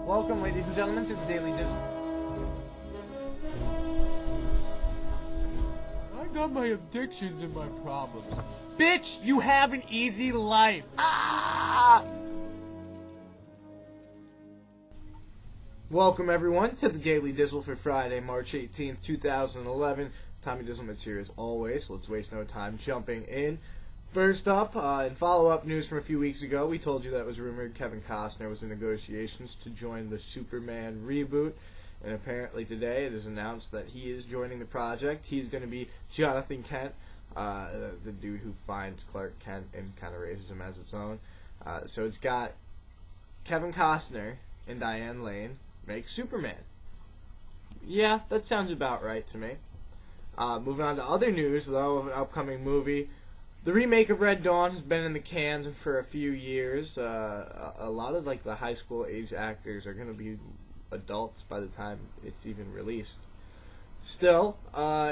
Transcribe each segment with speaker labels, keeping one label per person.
Speaker 1: Welcome, ladies and gentlemen, to the Daily Dizzle. I got my addictions and my problems. Bitch, you have an easy life. Ah! Welcome, everyone, to the Daily Dizzle for Friday, March 18th, 2011. Tommy Dizzlemits here as always, so let's waste no time jumping in. First up, in follow-up news from a few weeks ago, we told you that it was rumored Kevin Costner was in negotiations to join the Superman reboot, and apparently today it is announced that he is joining the project. He's going to be Jonathan Kent, the dude who finds Clark Kent and kind of raises him as its own. So it's got Kevin Costner and Diane Lane make Superman. Yeah, that sounds about right to me. Moving on to other news, though, of an upcoming movie. The remake of Red Dawn has been in the cans for a few years. A lot of the high school age actors are going to be adults by the time it's even released. Still,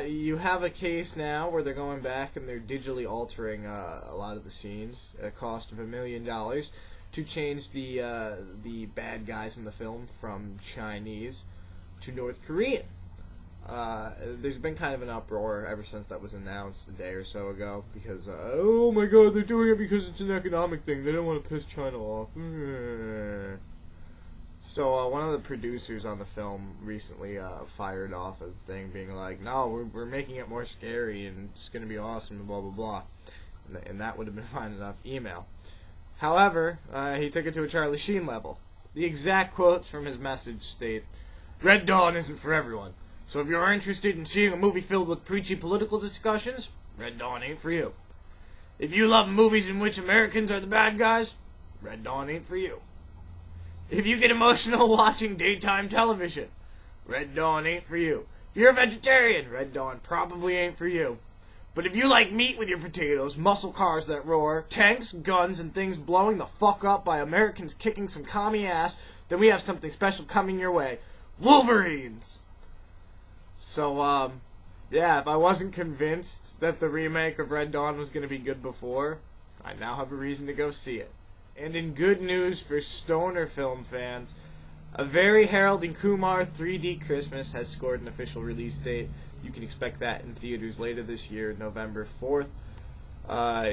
Speaker 1: you have a case now where they're going back and they're digitally altering a lot of the scenes at a cost of $1 million to change the bad guys in the film from Chinese to North Korean. There's been kind of an uproar ever since that was announced a day or so ago because, oh my god, they're doing it because it's an economic thing. They don't want to piss China off. So one of the producers on the film recently fired off a thing being like, no, we're making it more scary and it's going to be awesome and blah, blah, blah. And that would have been fine enough email. However, he took it to a Charlie Sheen level. The exact quotes from his message state, Red Dawn isn't for everyone. So if you're interested in seeing a movie filled with preachy political discussions, Red Dawn ain't for you. If you love movies in which Americans are the bad guys, Red Dawn ain't for you. If you get emotional watching daytime television, Red Dawn ain't for you. If you're a vegetarian, Red Dawn probably ain't for you. But if you like meat with your potatoes, muscle cars that roar, tanks, guns, and things blowing the fuck up by Americans kicking some commie ass, then we have something special coming your way. Wolverines! So, yeah, if I wasn't convinced that the remake of Red Dawn was going to be good before, I now have a reason to go see it. And in good news for stoner film fans, a very heralding Kumar 3D Christmas has scored an official release date. You can expect that in theaters later this year, November 4th.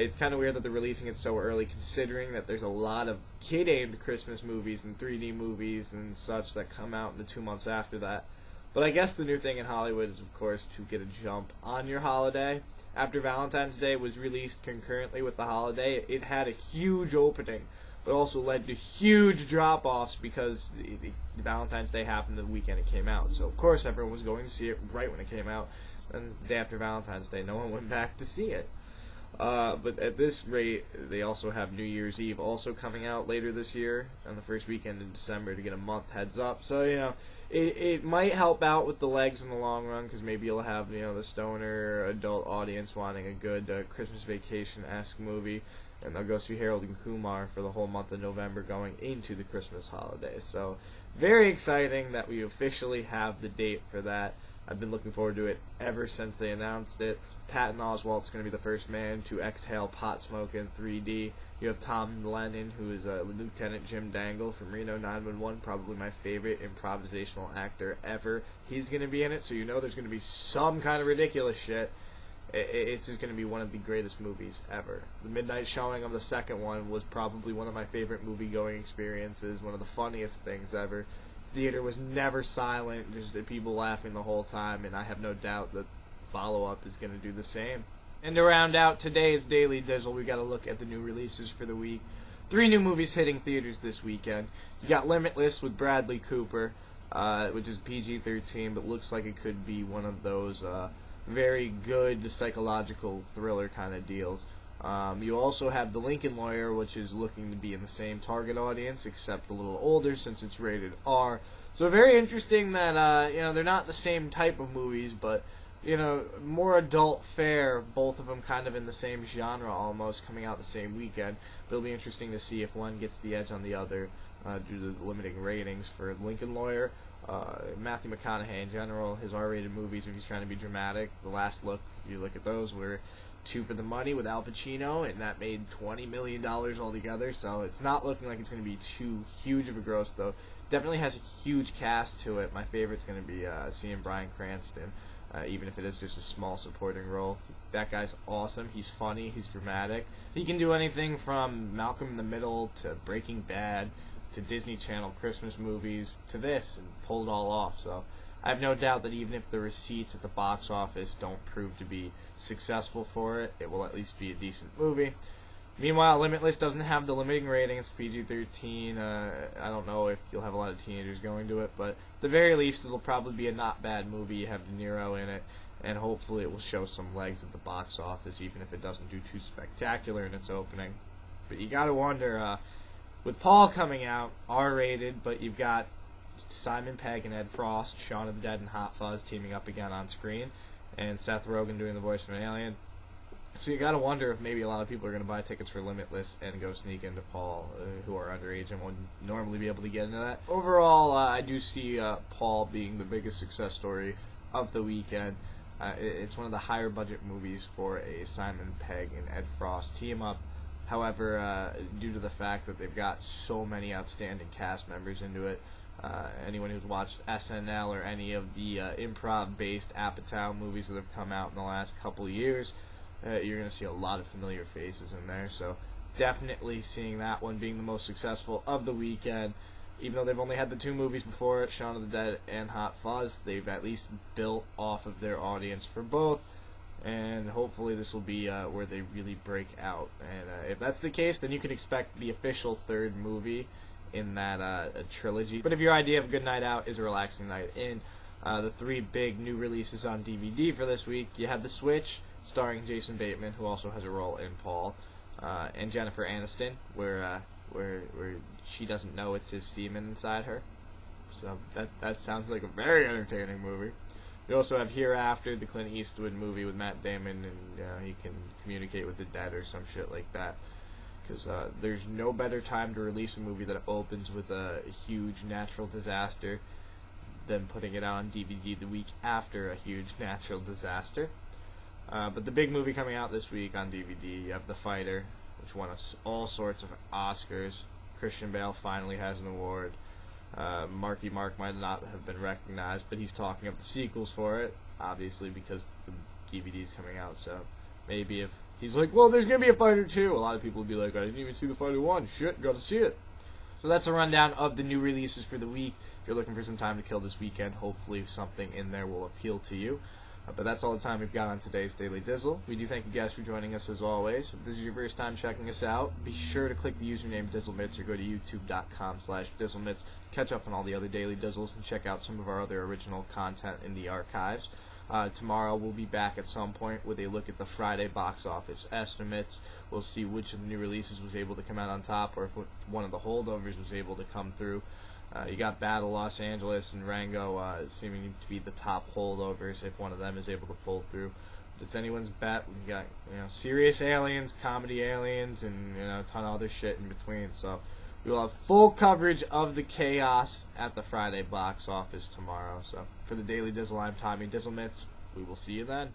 Speaker 1: It's kind of weird that they're releasing it so early, considering that there's a lot of kid-aimed Christmas movies and 3D movies and such that come out in the 2 months after that. But I guess the new thing in Hollywood is, of course, to get a jump on your holiday. After Valentine's Day was released concurrently with the holiday, it had a huge opening, but also led to huge drop-offs because the Valentine's Day happened the weekend it came out. So, of course, everyone was going to see it right when it came out. And the day after Valentine's Day, no one went back to see it. But at this rate, they also have New Year's Eve also coming out later this year, on the first weekend in December to get a month heads up. So, you know, it might help out with the legs in the long run, because maybe you'll have, you know, the stoner adult audience wanting a good Christmas Vacation-esque movie, and they'll go see Harold and Kumar for the whole month of November going into the Christmas holiday. So, very exciting that we officially have the date for that. I've been looking forward to it ever since they announced it. Patton Oswalt's going to be the first man to exhale pot smoke in 3D. You have Tom Lennon, who is Lieutenant Jim Dangle from Reno 911, probably my favorite improvisational actor ever. He's going to be in it, so you know there's going to be some kind of ridiculous shit. It's just going to be one of the greatest movies ever. The midnight showing of the second one was probably one of my favorite movie-going experiences, one of the funniest things ever. Theater was never silent, just people laughing the whole time, and I have no doubt that follow-up is going to do the same. And to round out today's Daily Dizzle, we got to look at the new releases for the week. 3 new movies hitting theaters this weekend. You got Limitless with Bradley Cooper, which is PG-13, but looks like it could be one of those very good psychological thriller kind of deals. You also have The Lincoln Lawyer, which is looking to be in the same target audience, except a little older since it's rated R. So very interesting that, you know, they're not the same type of movies, but, you know, more adult fare, both of them kind of in the same genre almost, coming out the same weekend. But it'll be interesting to see if one gets the edge on the other due to the limiting ratings for Lincoln Lawyer. Matthew McConaughey in general, his R-rated movies, if he's trying to be dramatic, The Last Look, you look at those, where Two for the Money with Al Pacino, and that made $20 million altogether, so it's not looking like it's going to be too huge of a gross, though. Definitely has a huge cast to it. My favorite's going to be seeing Bryan Cranston, even if it is just a small supporting role. That guy's awesome. He's funny. He's dramatic. He can do anything from Malcolm in the Middle to Breaking Bad to Disney Channel Christmas movies to this, and pull it all off. So I have no doubt that even if the receipts at the box office don't prove to be successful for it, it will at least be a decent movie. Meanwhile, Limitless doesn't have the limiting rating. It's PG-13. I don't know if you'll have a lot of teenagers going to it, but at the very least, it'll probably be a not bad movie. You have De Niro in it, and hopefully it will show some legs at the box office, even if it doesn't do too spectacular in its opening. But you gotta wonder, with Paul coming out, R-rated, but you've got Simon Pegg and Ed Frost, Shaun of the Dead and Hot Fuzz teaming up again on screen, and Seth Rogen doing the voice of an alien. So you gotta wonder if maybe a lot of people are gonna buy tickets for Limitless and go sneak into Paul, who are underage and wouldn't normally be able to get into that. Overall, I do see Paul being the biggest success story of the weekend. It's one of the higher budget movies for a Simon Pegg and Ed Frost team up. However, due to the fact that they've got so many outstanding cast members into it, anyone who's watched SNL or any of the improv-based Apatow movies that have come out in the last couple of years, you're going to see a lot of familiar faces in there. So definitely seeing that one being the most successful of the weekend. Even though they've only had the two movies before it, Shaun of the Dead and Hot Fuzz, they've at least built off of their audience for both. And hopefully this will be where they really break out. And if that's the case, then you can expect the official third movie in that trilogy. But if your idea of a good night out is a relaxing night in, the three big new releases on DVD for this week, you have The Switch, starring Jason Bateman, who also has a role in Paul, and Jennifer Aniston, where she doesn't know it's his semen inside her. So that sounds like a very entertaining movie. We also have Hereafter, the Clint Eastwood movie with Matt Damon, and he can communicate with the dead or some shit like that. Because there's no better time to release a movie that opens with a huge natural disaster than putting it out on DVD the week after a huge natural disaster. But the big movie coming out this week on DVD, you have The Fighter, which won us all sorts of Oscars. Christian Bale finally has an award. Marky Mark might not have been recognized, but he's talking up the sequels for it, obviously because the DVD's coming out. So maybe if he's like, well, there's going to be a Fighter 2, a lot of people will be like, I didn't even see The Fighter 1. Shit, got to see it. So that's a rundown of the new releases for the week. If you're looking for some time to kill this weekend, hopefully something in there will appeal to you. But that's all the time we've got on today's Daily Dizzle. We do thank you guys for joining us as always. If this is your first time checking us out, be sure to click the username Dizzlemits or go to youtube.com/Dizzlemits. Catch up on all the other Daily Dizzles and check out some of our other original content in the archives. Tomorrow we'll be back at some point with a look at the Friday box office estimates. We'll see which of the new releases was able to come out on top, or if one of the holdovers was able to come through. You got Battle Los Angeles and Rango seeming to be the top holdovers if one of them is able to pull through. But it's anyone's bet. We got serious aliens, comedy aliens, and a ton of other shit in between. So we will have full coverage of the chaos at the Friday box office tomorrow. So for the Daily Dizzle, I'm Tommy Dizzlemits. We will see you then.